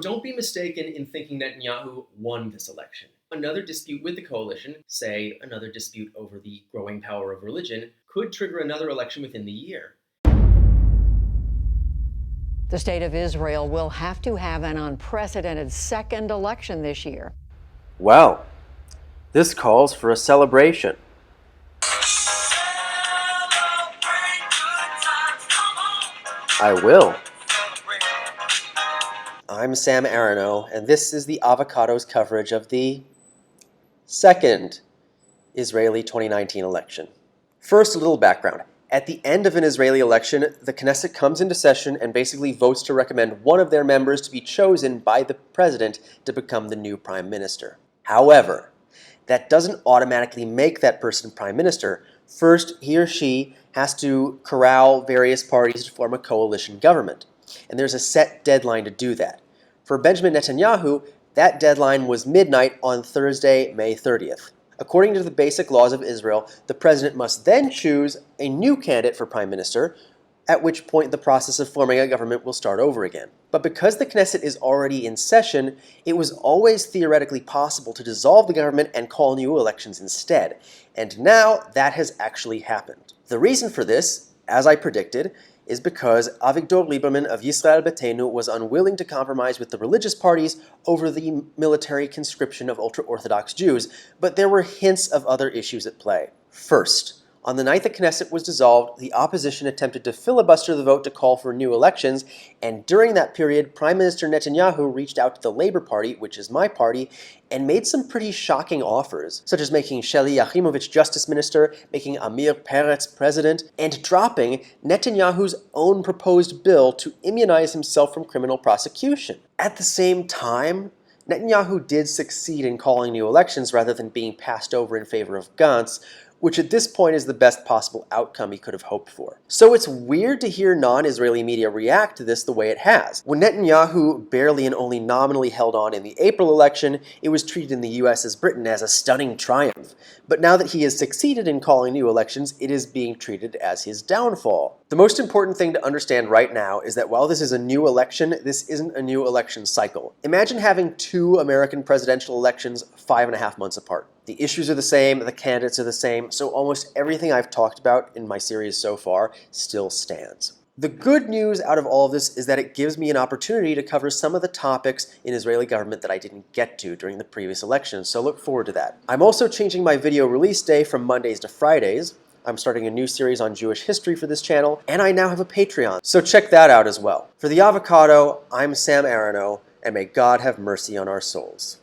Don't be mistaken in thinking Netanyahu won this election. Another dispute with the coalition, say another dispute over the growing power of religion, could trigger another election within the year. The state of Israel will have to have an unprecedented second election this year. Well, this calls for a celebration. I will. I'm Sam Aronow, and this is the Avocado's coverage of the second Israeli 2019 election. First, a little background. At the end of an Israeli election, the Knesset comes into session and basically votes to recommend one of their members to be chosen by the president to become the new prime minister. However, that doesn't automatically make that person prime minister. First, he or she has to corral various parties to form a coalition government. And there's a set deadline to do that. For Benjamin Netanyahu, that deadline was midnight on Thursday, May 30th. According to the basic laws of Israel, the president must then choose a new candidate for prime minister, at which point the process of forming a government will start over again. But because the Knesset is already in session, it was always theoretically possible to dissolve the government and call new elections instead. And now that has actually happened. The reason for this, as I predicted, is because Avigdor Lieberman of Yisrael Beitenu was unwilling to compromise with the religious parties over the military conscription of ultra-Orthodox Jews, but there were hints of other issues at play. First, on the night the Knesset was dissolved, the opposition attempted to filibuster the vote to call for new elections, and during that period, Prime Minister Netanyahu reached out to the Labor Party, which is my party, and made some pretty shocking offers, such as making Sheli Yachimovich Justice Minister, making Amir Peretz President, and dropping Netanyahu's own proposed bill to immunize himself from criminal prosecution. At the same time, Netanyahu did succeed in calling new elections rather than being passed over in favor of Gantz, which at this point is the best possible outcome he could have hoped for. So it's weird to hear non-Israeli media react to this the way it has. When Netanyahu barely and only nominally held on in the April election, it was treated in the US as Britain as a stunning triumph. But now that he has succeeded in calling new elections, it is being treated as his downfall. The most important thing to understand right now is that while this is a new election, this isn't a new election cycle. Imagine having two American presidential elections 5.5 months apart. The issues are the same, the candidates are the same, so almost everything I've talked about in my series so far still stands. The good news out of all of this is that it gives me an opportunity to cover some of the topics in Israeli government that I didn't get to during the previous elections, so look forward to that. I'm also changing my video release day from Mondays to Fridays. I'm starting a new series on Jewish history for this channel, and I now have a Patreon, so check that out as well. For the Avocado, I'm Sam Aronow, and may God have mercy on our souls.